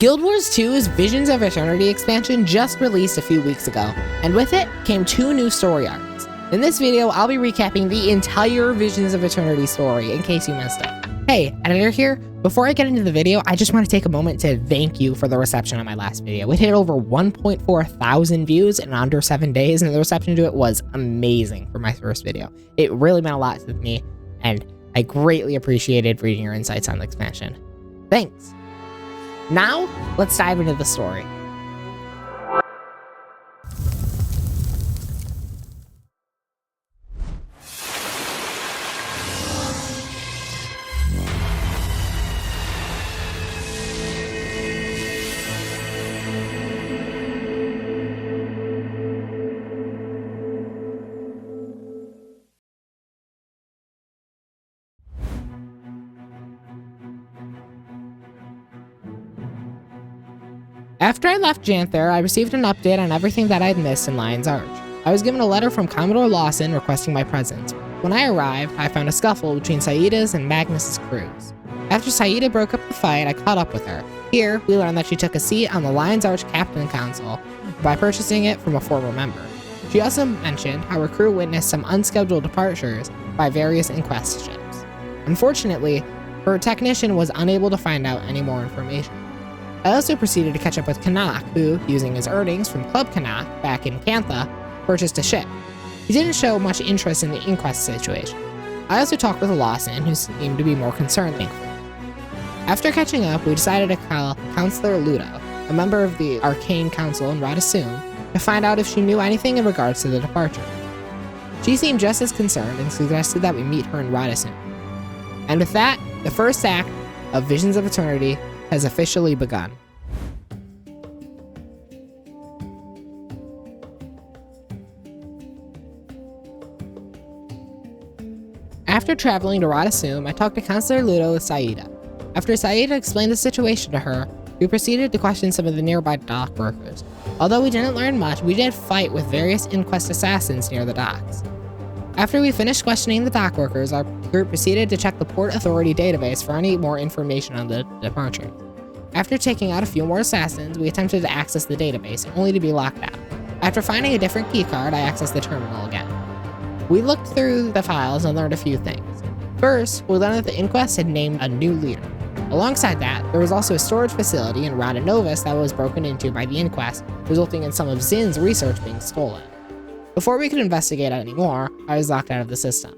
Guild Wars 2's Visions of Eternity expansion just released a few weeks ago, and with it came 2 new story arcs. In this video, I'll be recapping the entire Visions of Eternity story in case you missed it. Hey, editor here. Before I get into the video, I just want to take a moment to thank you for the reception on my last video. It hit over 1.4 thousand views in under 7 days, and the reception to it was amazing for my first video. It really meant a lot to me, and I greatly appreciated reading your insights on the expansion. Thanks. Now, let's dive into the story. After I left Janther, I received an update on everything that I'd missed in Lion's Arch. I was given a letter from Commodore Lawson requesting my presence. When I arrived, I found a scuffle between Saida's and Magnus's crews. After Saida broke up the fight, I caught up with her. Here, we learned that she took a seat on the Lion's Arch Captain Council by purchasing it from a former member. She also mentioned how her crew witnessed some unscheduled departures by various Inquest ships. Unfortunately, her technician was unable to find out any more information. I also proceeded to catch up with Canuck, who, using his earnings from Club Canuck back in Cantha, purchased a ship. He didn't show much interest in the Inquest situation. I also talked with Lawson, who seemed to be more concerned, thankfully. After catching up, we decided to call Counselor Ludo, a member of the Arcane Council in Radasum, to find out if she knew anything in regards to the departure. She seemed just as concerned and suggested that we meet her in Radasum. And with that, the first act of Visions of Eternity has officially begun. After traveling to Radasum, I talked to Counselor Ludo with Saida. After Saida explained the situation to her, we proceeded to question some of the nearby dock workers. Although we didn't learn much, we did fight with various Inquest assassins near the docks. After we finished questioning the dock workers, our group proceeded to check the Port Authority database for any more information on the departure. After taking out a few more assassins, we attempted to access the database, only to be locked out. After finding a different keycard, I accessed the terminal again. We looked through the files and learned a few things. First, we learned that the Inquest had named a new leader. Alongside that, there was also a storage facility in Radanovis that was broken into by the Inquest, resulting in some of Zin's research being stolen. Before we could investigate any more, I was locked out of the system.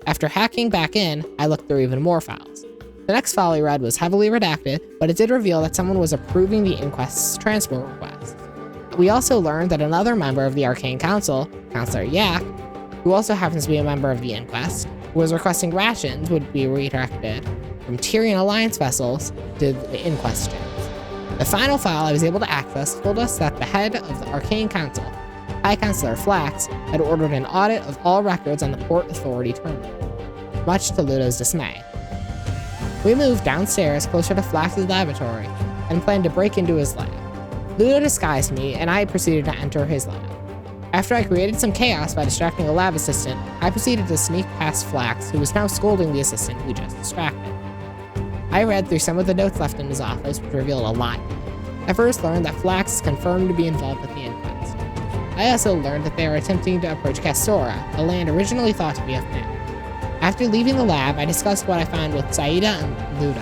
After hacking back in, I looked through even more files. The next file we read was heavily redacted, but it did reveal that someone was approving the Inquest's transport request. We also learned that another member of the Arcane Council, Counselor Yak, who also happens to be a member of the Inquest, was requesting rations would be redirected from Tyrian Alliance vessels to the Inquest ships. The final file I was able to access told us that the head of the Arcane Council, High Counselor Flax, had ordered an audit of all records on the Port Authority terminal, much to Ludo's dismay. We moved downstairs closer to Flax's laboratory and planned to break into his lab. Ludo disguised me, and I proceeded to enter his lab. After I created some chaos by distracting a lab assistant, I proceeded to sneak past Flax, who was now scolding the assistant we just distracted. I read through some of the notes left in his office, which revealed a lot. I first learned that Flax is confirmed to be involved with the Inquest. I also learned that they are attempting to approach Castora, a land originally thought to be of men. After leaving the lab, I discussed what I found with Saida and Ludo,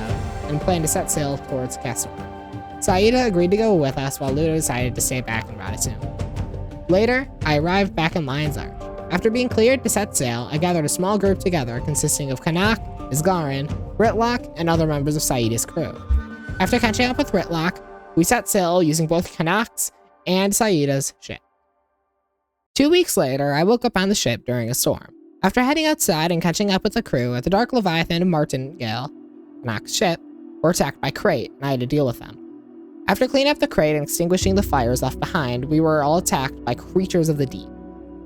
and planned to set sail towards Castora. Saida agreed to go with us, while Ludo decided to stay back in Radasum. Later, I arrived back in Lion's Arch. After being cleared to set sail, I gathered a small group together consisting of Canuck, Isgarin, Ritlock, and other members of Saida's crew. After catching up with Ritlock, we set sail using both Canuck's and Saida's ship. 2 weeks later, I woke up on the ship during a storm. After heading outside and catching up with the crew, the Dark Leviathan and Martingale, Canuck's ship, were attacked by Crate, and I had to deal with them. After cleaning up the crate and extinguishing the fires left behind, we were all attacked by creatures of the deep.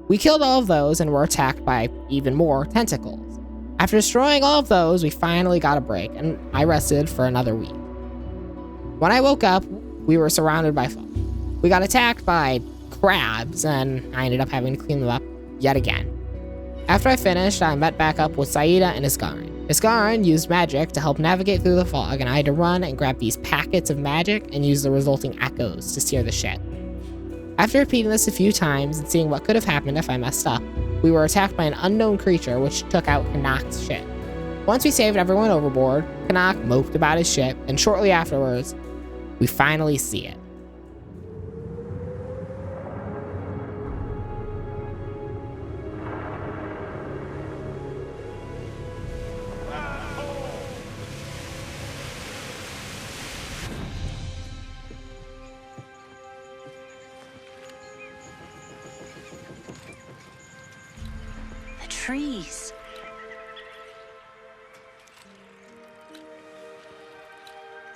We killed all of those and were attacked by even more tentacles. After destroying all of those, we finally got a break, and I rested for another week. When I woke up, we were surrounded by fog. We got attacked by crabs, and I ended up having to clean them up yet again. After I finished, I met back up with Saida and Isgarin. Iskaran used magic to help navigate through the fog, and I had to run and grab these packets of magic and use the resulting echoes to steer the ship. After repeating this a few times and seeing what could have happened if I messed up, we were attacked by an unknown creature which took out Kanak's ship. Once we saved everyone overboard, Kanak moped about his ship, and shortly afterwards, we finally see it. Trees.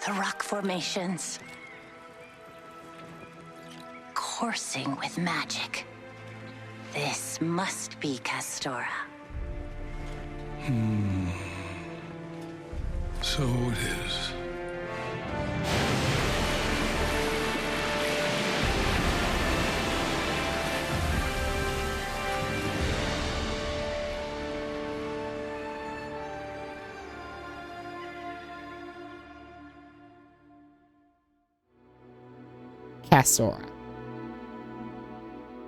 The rock formations. Coursing with magic. This must be Castora. So it is. Castora.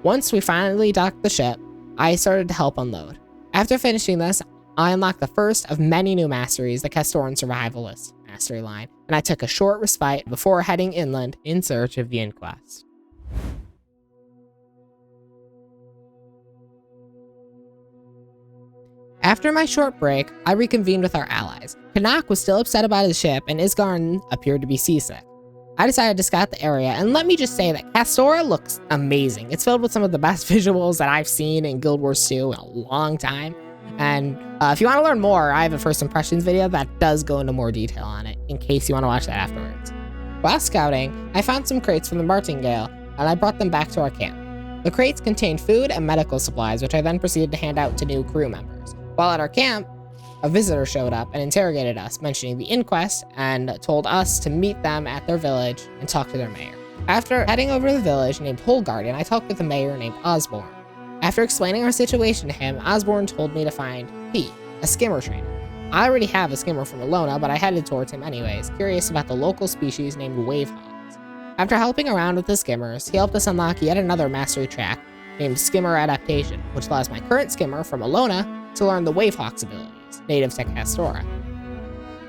Once we finally docked the ship, I started to help unload. After finishing this, I unlocked the first of many new masteries, the Castoran Survivalist mastery line, and I took a short respite before heading inland in search of the Inquest. After my short break, I reconvened with our allies. Kanak was still upset about his ship, and Isgarn appeared to be seasick. I decided to scout the area, and let me just say that Castora looks amazing. It's filled with some of the best visuals that I've seen in Guild Wars 2 in a long time. And if you want to learn more, I have a first impressions video that does go into more detail on it, in case you want to watch that afterwards. While scouting, I found some crates from the martingale, and I brought them back to our camp. The crates contained food and medical supplies, which I then proceeded to hand out to new crew members. While at our camp, a visitor showed up and interrogated us, mentioning the inquest, and told us to meet them at their village and talk to their mayor. After heading over to the village named Holgarden, I talked with the mayor named Osborne. After explaining our situation to him, Osborne told me to find Pete, a skimmer trainer. I already have a skimmer from Alona, but I headed towards him anyways, curious about the local species named wavehogs. After helping around with the skimmers, he helped us unlock yet another mastery track named Skimmer Adaptation, which allows my current skimmer from Alona to learn the wavehawk's abilities, native to Castora.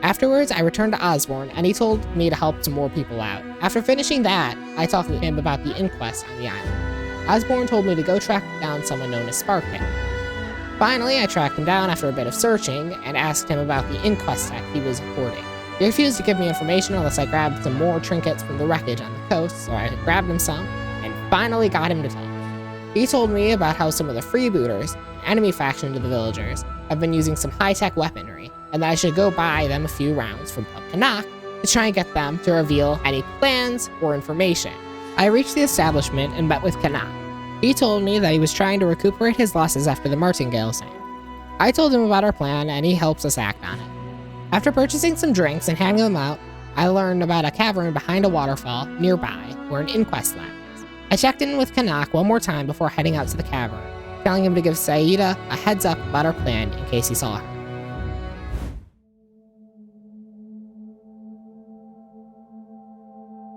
Afterwards, I returned to Osborne, and he told me to help some more people out. After finishing that, I talked to him about the inquest on the island. Osborne told me to go track down someone known as Sparkpin. Finally, I tracked him down after a bit of searching and asked him about the inquest tech he was hoarding. He refused to give me information unless I grabbed some more trinkets from the wreckage on the coast, so I grabbed him some and finally got him to talk. He told me about how some of the freebooters, an enemy faction to the villagers, have been using some high-tech weaponry, and that I should go buy them a few rounds from Pub Kanak to try and get them to reveal any plans or information. I reached the establishment and met with Kanak. He told me that he was trying to recuperate his losses after the martingale sank. I told him about our plan, and he helps us act on it. After purchasing some drinks and handing them out, I learned about a cavern behind a waterfall nearby where an inquest lab is. I checked in with Kanak one more time before heading out to the cavern, telling him to give Saida a heads up about our plan in case he saw her.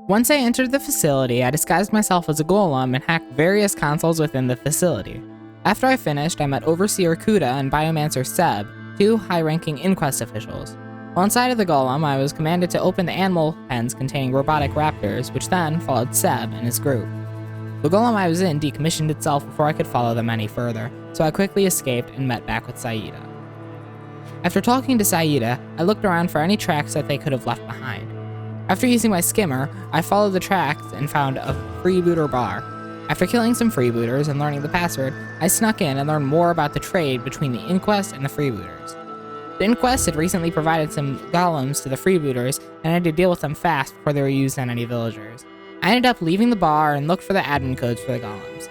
Once I entered the facility, I disguised myself as a golem and hacked various consoles within the facility. After I finished, I met Overseer Kuda and Biomancer Seb, two high-ranking inquest officials. While inside of the golem, I was commanded to open the animal pens containing robotic raptors, which then followed Seb and his group. The golem I was in decommissioned itself before I could follow them any further, so I quickly escaped and met back with Saida. After talking to Saida, I looked around for any tracks that they could have left behind. After using my skimmer, I followed the tracks and found a freebooter bar. After killing some freebooters and learning the password, I snuck in and learned more about the trade between the Inquest and the freebooters. The Inquest had recently provided some golems to the freebooters, and I had to deal with them fast before they were used on any villagers. I ended up leaving the bar and looked for the admin codes for the golems.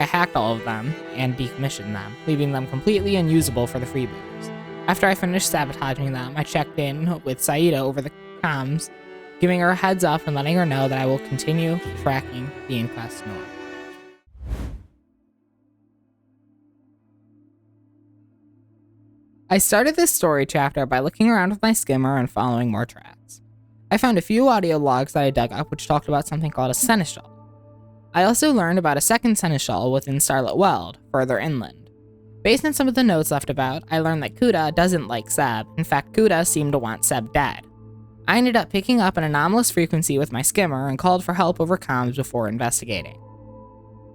I hacked all of them and decommissioned them, leaving them completely unusable for the freebooters. After I finished sabotaging them, I checked in with Saida over the comms, giving her a heads up and letting her know that I will continue tracking the Inquest north. I started this story chapter by looking around with my skimmer and following more tracks. I found a few audio logs that I dug up which talked about something called a seneschal. I also learned about a second seneschal within Starlit Weald, further inland. Based on some of the notes left about, I learned that Kuda doesn't like Seb. In fact, Kuda seemed to want Seb dead. I ended up picking up an anomalous frequency with my skimmer and called for help over comms before investigating.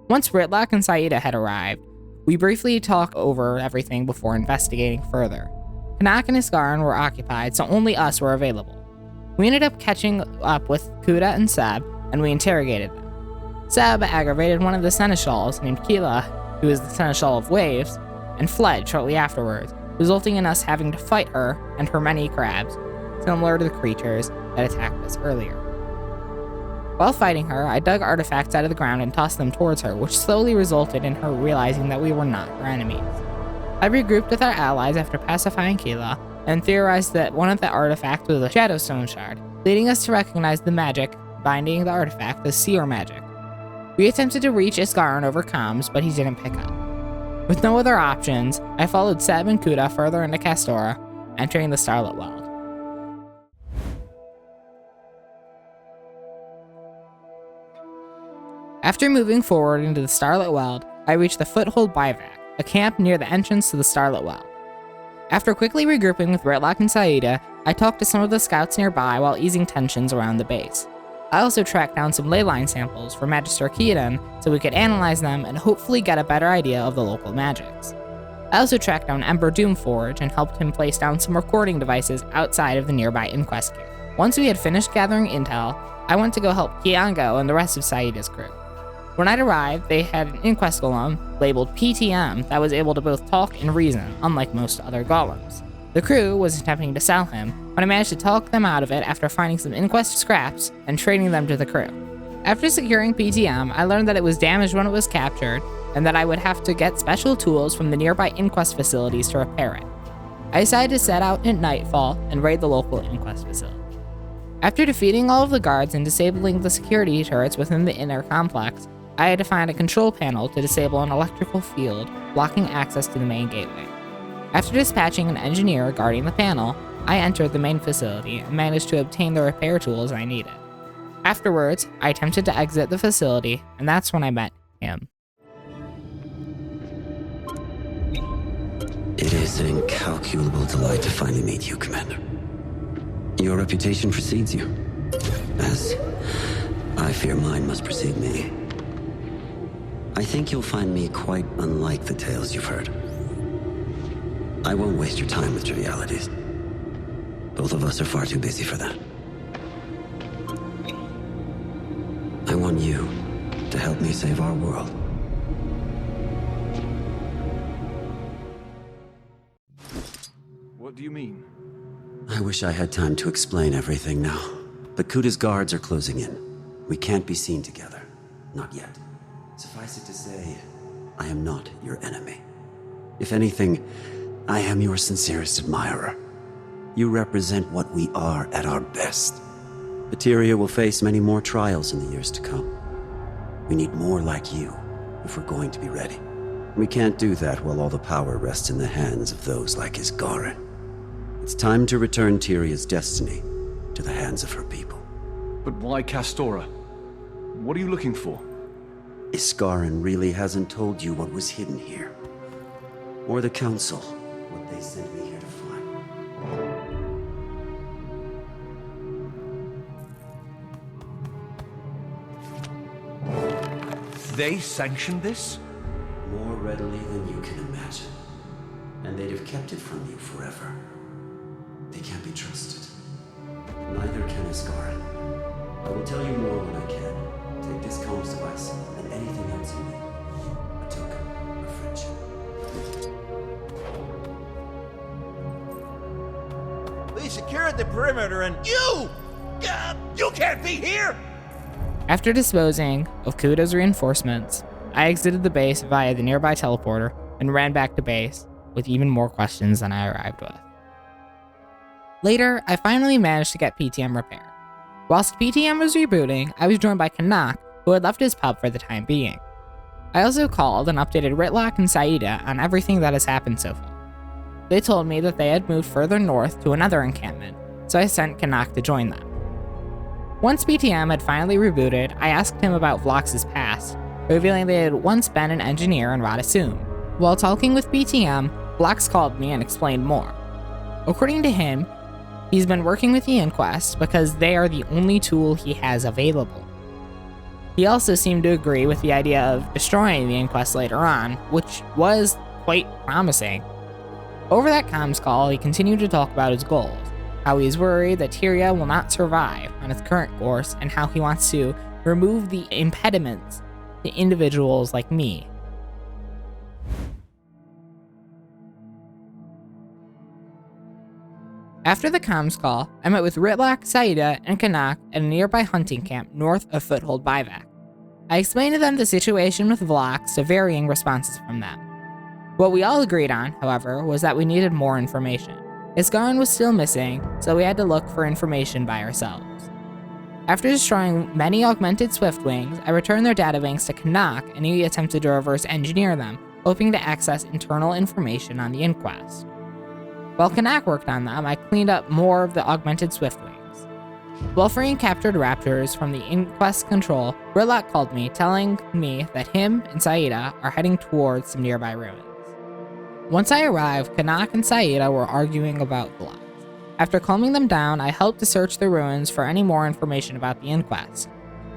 Once Ritlock and Saida had arrived, we briefly talked over everything before investigating further. Kanak and Iskaran were occupied, so only us were available. We ended up catching up with Kuda and Seb, and we interrogated them. Seb aggravated one of the seneschals named Kila, who is the seneschal of waves, and fled shortly afterwards, resulting in us having to fight her and her many crabs, similar to the creatures that attacked us earlier. While fighting her, I dug artifacts out of the ground and tossed them towards her, which slowly resulted in her realizing that we were not her enemies. I regrouped with our allies after pacifying Kila, and theorized that one of the artifacts was a Shadowstone shard, leading us to recognize the magic binding the artifact as seer magic. We attempted to reach Iskaran over comms, but he didn't pick up. With no other options, I followed Seb and Kuda further into Kastora, entering the Starlit Weald. After moving forward into the Starlit Weald, I reached the Foothold Bivak, a camp near the entrance to the Starlit Weald. After quickly regrouping with Ritlock and Saida, I talked to some of the scouts nearby while easing tensions around the base. I also tracked down some leyline samples for Magister Kieran so we could analyze them and hopefully get a better idea of the local magics. I also tracked down Ember Doomforge and helped him place down some recording devices outside of the nearby Inquest cave. Once we had finished gathering intel, I went to go help Kiango and the rest of Saida's crew. When I'd arrived, they had an Inquest golem labeled PTM that was able to both talk and reason, unlike most other golems. The crew was attempting to sell him, but I managed to talk them out of it after finding some Inquest scraps and trading them to the crew. After securing PTM, I learned that it was damaged when it was captured, and that I would have to get special tools from the nearby Inquest facilities to repair it. I decided to set out at nightfall and raid the local Inquest facility. After defeating all of the guards and disabling the security turrets within the inner complex, I had to find a control panel to disable an electrical field blocking access to the main gateway. After dispatching an engineer guarding the panel, I entered the main facility and managed to obtain the repair tools I needed. Afterwards, I attempted to exit the facility, and that's when I met him. It is an incalculable delight to finally meet you, Commander. Your reputation precedes you, as I fear mine must precede me. I think you'll find me quite unlike the tales you've heard. I won't waste your time with trivialities. Both of us are far too busy for that. I want you to help me save our world. What do you mean? I wish I had time to explain everything now, but Kuda's guards are closing in. We can't be seen together. Not yet. Suffice it to say, I am not your enemy. If anything, I am your sincerest admirer. You represent what we are at our best. Eteria will face many more trials in the years to come. We need more like you if we're going to be ready. We can't do that while all the power rests in the hands of those like Iskaran. It's time to return Tyria's destiny to the hands of her people. But why Kastora? What are you looking for? Iskaran really hasn't told you what was hidden here. Or the Council, what they sent me here to find. They sanctioned this? More readily than you can imagine. And they'd have kept it from you forever. They can't be trusted. Neither can Iskaran. I will tell you more when I can. Take this comms device and anything else you need. A token of friendship. We secured the perimeter and you can't be here! After disposing of Kuda's reinforcements, I exited the base via the nearby teleporter and ran back to base with even more questions than I arrived with. Later, I finally managed to get PTM repaired. Whilst PTM was rebooting, I was joined by Kanak, who had left his pub for the time being. I also called and updated Ritlock and Saida on everything that has happened so far. They told me that they had moved further north to another encampment, so I sent Canuck to join them. Once BTM had finally rebooted, I asked him about Vlox's past, revealing they had once been an engineer in Radasum. While talking with BTM, Vlox called me and explained more. According to him, he's been working with the Inquest because they are the only tool he has available. He also seemed to agree with the idea of destroying the Inquest later on, which was quite promising. Over that comms call, he continued to talk about his goals, how he's worried that Tyria will not survive on its current course, and how he wants to remove the impediments to individuals like me. After the comms call, I met with Ritlak, Saida, and Canuck at a nearby hunting camp north of Foothold Bivak. I explained to them the situation with Vlox to varying responses from them. What we all agreed on, however, was that we needed more information. Isgarin was still missing, so we had to look for information by ourselves. After destroying many augmented Swiftwings, I returned their databanks to Canuck and he attempted to reverse engineer them, hoping to access internal information on the Inquest. While Canuck worked on them, I cleaned up more of the augmented Swiftwings. While freeing captured raptors from the Inquest control, Ritlak called me, telling me that him and Saida are heading towards some nearby ruins. Once I arrived, Canuck and Saida were arguing about Vlox. After calming them down, I helped to search the ruins for any more information about the Inquest.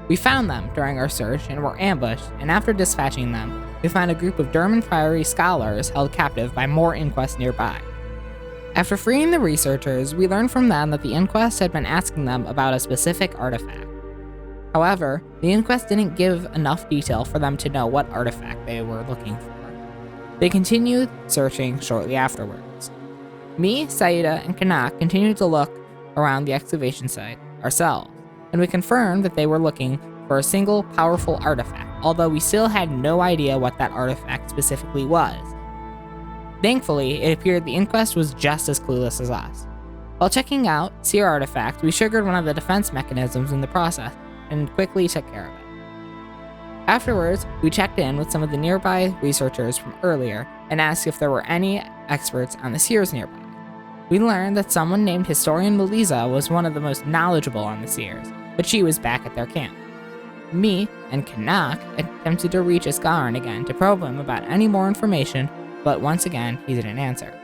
We found them during our search and were ambushed, and after dispatching them, we found a group of Durman Priory scholars held captive by more Inquests nearby. After freeing the researchers, we learned from them that the Inquest had been asking them about a specific artifact. However, the Inquest didn't give enough detail for them to know what artifact they were looking for. They continued searching shortly afterwards. Me, Saida, and Canuck continued to look around the excavation site ourselves, and we confirmed that they were looking for a single powerful artifact, although we still had no idea what that artifact specifically was. Thankfully, it appeared the Inquest was just as clueless as us. While checking out Seer Artifact, we triggered one of the defense mechanisms in the process and quickly took care of it. Afterwards, we checked in with some of the nearby researchers from earlier and asked if there were any experts on the Seers nearby. We learned that someone named Historian Melissa was one of the most knowledgeable on the Seers, but she was back at their camp. Me and Canuck attempted to reach Isgarin again to probe him about any more information, but once again, he didn't answer.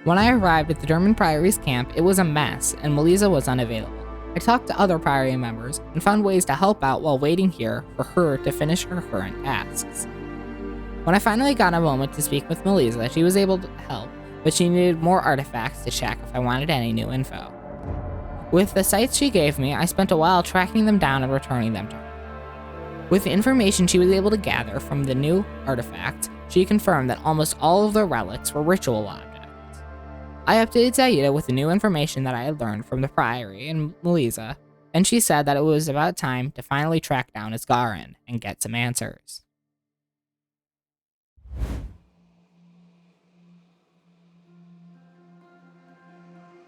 When I arrived at the Durman Priory's camp, it was a mess, and Melissa was unavailable. I talked to other Priory members and found ways to help out while waiting here for her to finish her current tasks. When I finally got a moment to speak with Melissa, she was able to help, but she needed more artifacts to check if I wanted any new info. With the sites she gave me, I spent a while tracking them down and returning them to her. With the information she was able to gather from the new artifacts, she confirmed that almost all of the relics were ritual objects. I updated Saida with the new information that I had learned from the Priory and Melissa, and she said that it was about time to finally track down Isgarin and get some answers.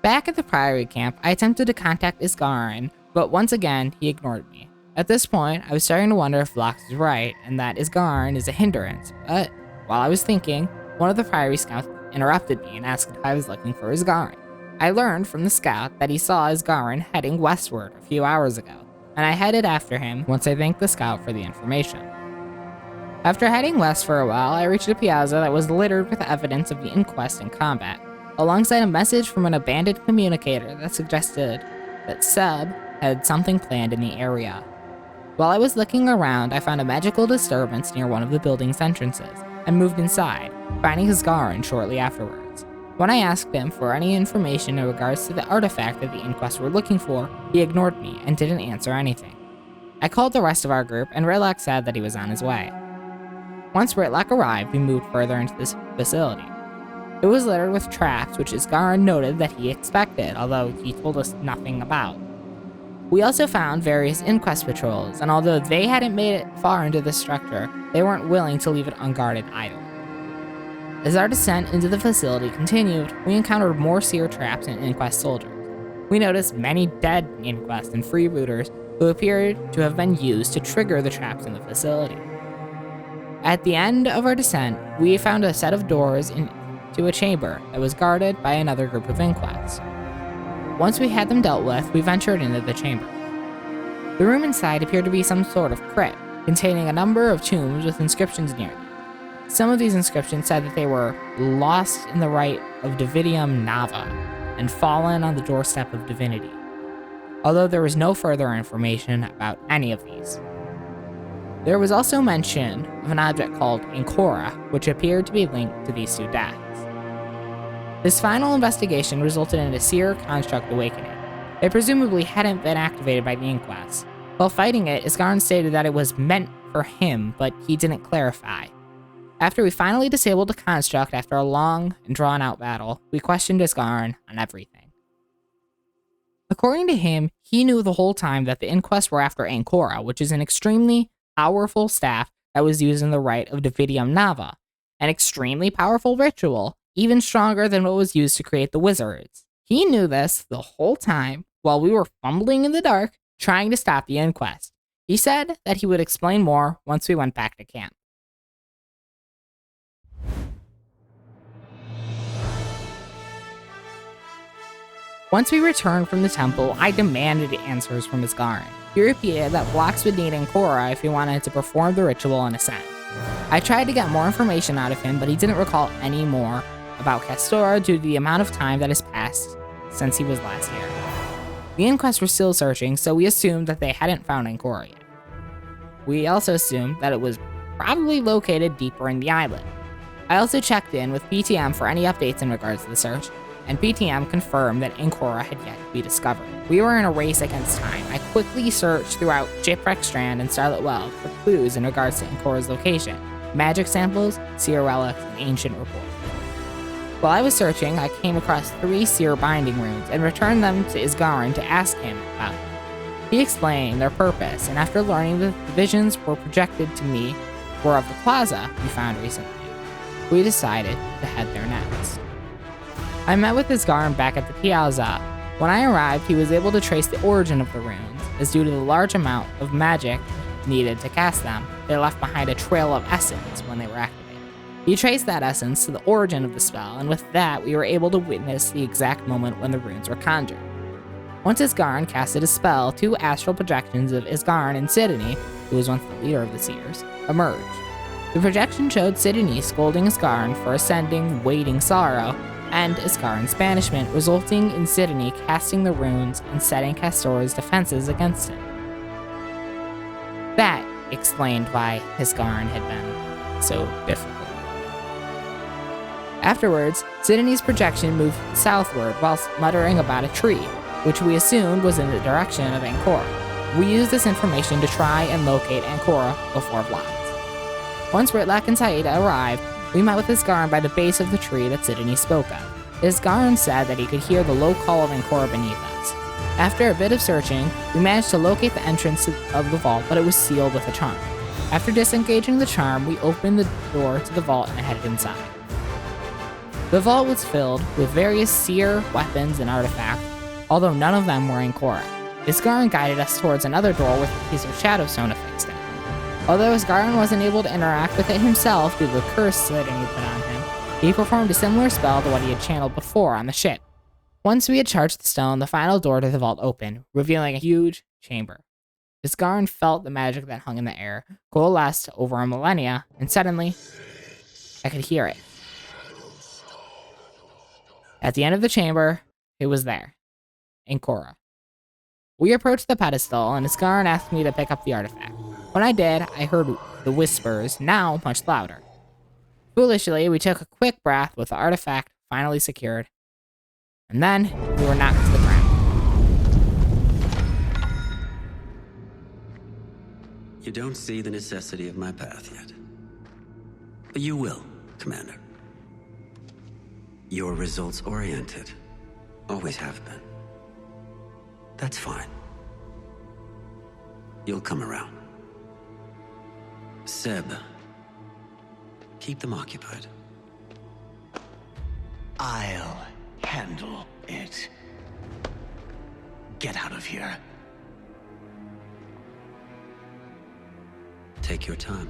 Back at the Priory camp, I attempted to contact Isgarin, but once again, he ignored me. At this point, I was starting to wonder if Vlox was right and that Isgarin is a hindrance, but while I was thinking, one of the Priory scouts interrupted me and asked if I was looking for Isgarin. I learned from the scout that he saw Isgarin heading westward a few hours ago, and I headed after him once I thanked the scout for the information. After heading west for a while, I reached a piazza that was littered with evidence of the Inquest in combat, alongside a message from an abandoned communicator that suggested that Seb had something planned in the area. While I was looking around, I found a magical disturbance near one of the building's entrances, and moved inside, finding Isgarin shortly afterwards. When I asked him for any information in regards to the artifact that the Inquest were looking for, he ignored me and didn't answer anything. I called the rest of our group, and Ritlak said that he was on his way. Once Ritlak arrived, we moved further into this facility. It was littered with traps, which Isgarin noted that he expected, although he told us nothing about. We also found various Inquest patrols, and although they hadn't made it far into the structure, they weren't willing to leave it unguarded either. As our descent into the facility continued, we encountered more seer traps and Inquest soldiers. We noticed many dead Inquest and freebooters who appeared to have been used to trigger the traps in the facility. At the end of our descent, we found a set of doors into to a chamber that was guarded by another group of inquests. Once we had them dealt with, we ventured into the chamber. The room inside appeared to be some sort of crypt, containing a number of tombs with inscriptions near it. Some of these inscriptions said that they were lost in the rite of Dividium Nava and fallen on the doorstep of Divinity, although there was no further information about any of these. There was also mention of an object called Ancora, which appeared to be linked to these two deaths. This final investigation resulted in a seer construct awakening. It presumably hadn't been activated by the inquest. While fighting it, Isgarn stated that it was meant for him, but he didn't clarify. After we finally disabled the construct after a long and drawn-out battle, we questioned Isgarn on everything. According to him, he knew the whole time that the inquests were after Ancora, which is an extremely powerful staff that was used in the rite of Dividium Nava, an extremely powerful ritual, even stronger than what was used to create the wizards. He knew this the whole time while we were fumbling in the dark, trying to stop the inquest. He said that he would explain more once we went back to camp. Once we returned from the temple, I demanded answers from Isgarn. He repeated that Blocks would need Ancora if he wanted to perform the ritual and ascend. I tried to get more information out of him, but he didn't recall any more about Kastora due to the amount of time that has passed since he was last here. The inquests were still searching, so we assumed that they hadn't found Ancora yet. We also assumed that it was probably located deeper in the island. I also checked in with PTM for any updates in regards to the search, and PTM confirmed that Ancora had yet to be discovered. We were in a race against time. I quickly searched throughout Shipwreck Strand and Starlit Well for clues in regards to Ancora's location, magic samples, seer relics, and ancient reports. While I was searching, I came across 3 seer binding runes and returned them to Isgarn to ask him about them. He explained their purpose, and after learning that the visions were projected to me were of the plaza we found recently, we decided to head there next. I met with Isgarn back at the Piazza. When I arrived, he was able to trace the origin of the runes, as due to the large amount of magic needed to cast them, they left behind a trail of essence when they were activated. He traced that essence to the origin of the spell, and with that, we were able to witness the exact moment when the runes were conjured. Once Isgarn casted a spell, 2 astral projections of Isgarn and Sidney, who was once the leader of the Seers, emerged. The projection showed Sidney scolding Isgarn for ascending Waiting Sorrow, and Isgarn's banishment, resulting in Sidney casting the runes and setting Kastora's defenses against him. That explained why Isgarn had been so difficult. Afterwards, Sidney's projection moved southward whilst muttering about a tree, which we assumed was in the direction of Ancora. We used this information to try and locate Ancora before Blocks. Once Ritlak and Saida arrived, we met with Isgarn by the base of the tree that Sidney spoke of. Isgarn said that he could hear the low call of Ancora beneath us. After a bit of searching, we managed to locate the entrance of the vault, but it was sealed with a charm. After disengaging the charm, we opened the door to the vault and headed inside. The vault was filled with various seer, weapons, and artifacts, although none of them were Ancora. Isgarn guided us towards another door with a piece of Shadowstone affixed in it. Although Isgarn wasn't able to interact with it himself due to the curse Sidney put on him, he performed a similar spell to what he had channeled before on the ship. Once we had charged the stone, the final door to the vault opened, revealing a huge chamber. Isgarn felt the magic that hung in the air, coalesced over a millennia, and suddenly, I could hear it. At the end of the chamber, it was there. Ancora. We approached the pedestal, and Isgarn asked me to pick up the artifact. When I did, I heard the whispers, now much louder. Foolishly, we took a quick breath with the artifact finally secured, and then we were knocked to the ground. You don't see the necessity of my path yet. But you will, Commander. You're results-oriented. Always have been. That's fine. You'll come around. Seb, keep them occupied. I'll handle it. Get out of here. Take your time.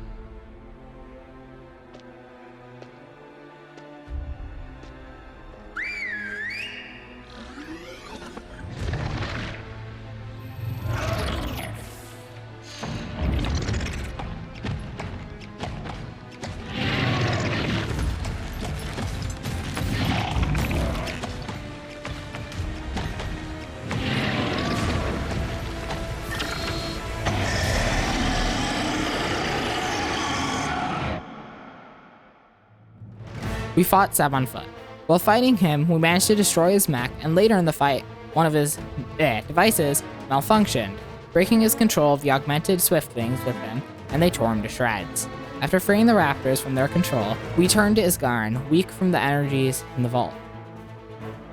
We fought Seb on foot. While fighting him, we managed to destroy his mech, and later in the fight, one of his devices malfunctioned, breaking his control of the augmented Swiftlings with him, and they tore him to shreds. After freeing the raptors from their control, we turned to Isgarn, weak from the energies in the vault.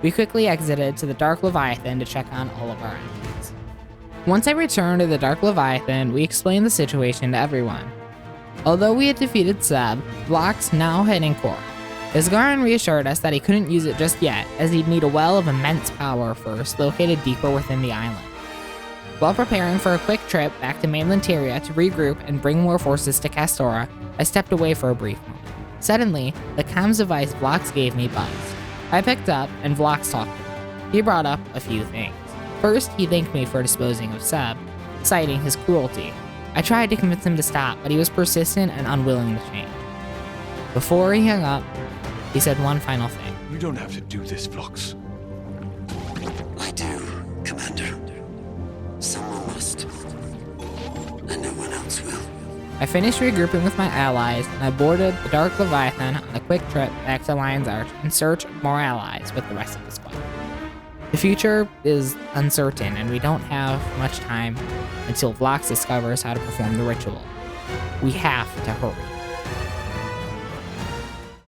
We quickly exited to the Dark Leviathan to check on all of our enemies. Once I returned to the Dark Leviathan, we explained the situation to everyone. Although we had defeated Seb, Vlox now had Inkor. Isgarn reassured us that he couldn't use it just yet, as he'd need a well of immense power first, located deeper within the island. While preparing for a quick trip back to mainland Tyria to regroup and bring more forces to Kastora, I stepped away for a brief moment. Suddenly, the comms device Vlox gave me buzzed. I picked up, and Vlox talked to me. He brought up a few things. First, he thanked me for disposing of Seb, citing his cruelty. I tried to convince him to stop, but he was persistent and unwilling to change. Before he hung up, he said one final thing. You don't have to do this, Vlox. I do, Commander. Someone must. And no one else will. I finished regrouping with my allies, and I boarded the Dark Leviathan on a quick trip back to Lion's Arch in search of more allies with the rest of the squad. The future is uncertain, and we don't have much time until Vlox discovers how to perform the ritual. We have to hurry.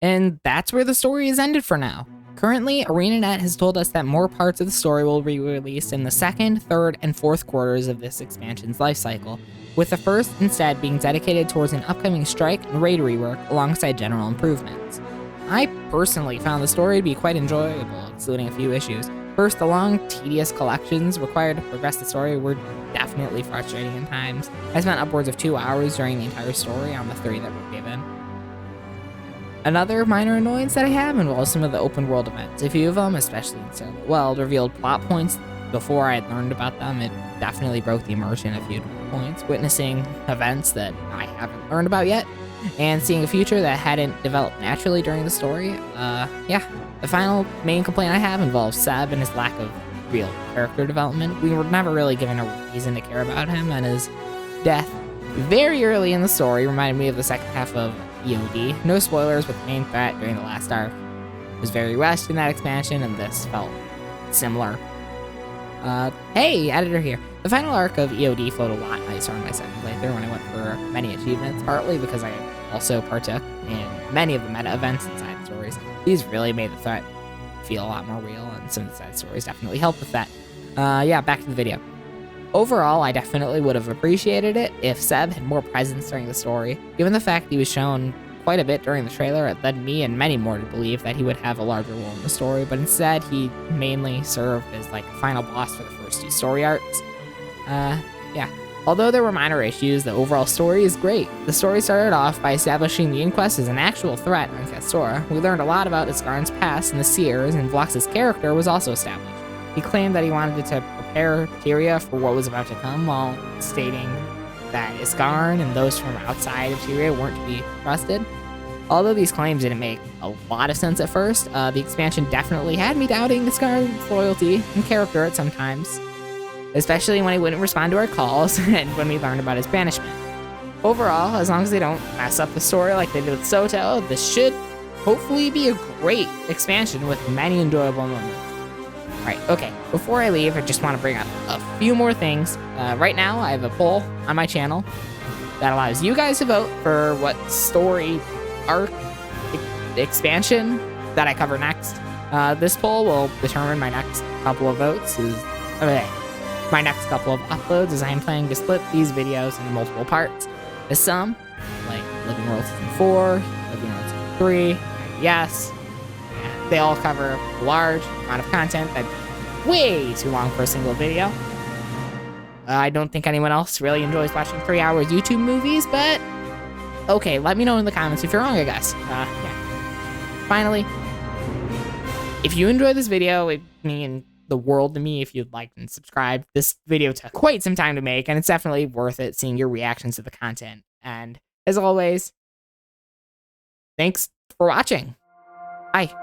And that's where the story is ended for now. Currently, Arenanet has told us that more parts of the story will be released in the second, third, and fourth quarters of this expansion's lifecycle, with the first instead being dedicated towards an upcoming strike and raid rework alongside general improvements. I personally found the story to be quite enjoyable, excluding a few issues. First, the long, tedious collections required to progress the story were definitely frustrating at times. I spent upwards of 2 hours during the entire story on the 3 that were given. Another minor annoyance that I have involves some of the open world events. A few of them, especially in Starlit Weld, revealed plot points before I had learned about them. It definitely broke the immersion a few points, witnessing events that I haven't learned about yet, and seeing a future that hadn't developed naturally during the story. The final main complaint I have involves Seb and his lack of real character development. We were never really given a reason to care about him, and his death very early in the story reminded me of the second half of EOD. No spoilers, but the main threat during the last arc was very rushed in that expansion, and this felt similar. Hey, editor here. The final arc of EOD flowed a lot nicer on my second playthrough when I went for many achievements, partly because I also partook in many of the meta events and side stories. These really made the threat feel a lot more real, and some of the side stories definitely helped with that. Back to the video. Overall, I definitely would have appreciated it if Seb had more presence during the story. Given the fact he was shown quite a bit during the trailer, it led me and many more to believe that he would have a larger role in the story, but instead he mainly served as like a final boss for the first 2 story arcs. Although there were minor issues, the overall story is great. The story started off by establishing the Inquest as an actual threat on Kastora. We learned a lot about Isgarn's past and the Seers, and Vlox's character was also established. He claimed that he wanted to prepare Tyria for what was about to come, while stating that Isgarn and those from outside of Tyria weren't to be trusted. Although these claims didn't make a lot of sense at first, the expansion definitely had me doubting Isgarn's loyalty and character at some times, especially when he wouldn't respond to our calls and when we learned about his banishment. Overall, as long as they don't mess up the story like they did with Soto, this should hopefully be a great expansion with many enjoyable moments. Right, okay, before I leave, I just want to bring up a few more things. Right now, I have a poll on my channel that allows you guys to vote for what story arc expansion that I cover next. This poll will determine my next couple of votes, my next couple of uploads, as I am planning to split these videos into multiple parts. As some, like Living World Season 4, Living World Season 3, yes, they all cover a large amount of content that's way too long for a single video. I don't think anyone else really enjoys watching 3-hour YouTube movies, but okay, let me know in the comments if you're wrong, I guess. Finally, if you enjoyed this video, it means the world to me if you'd like and subscribe. This video took quite some time to make, and it's definitely worth it seeing your reactions to the content. And as always, thanks for watching. Bye.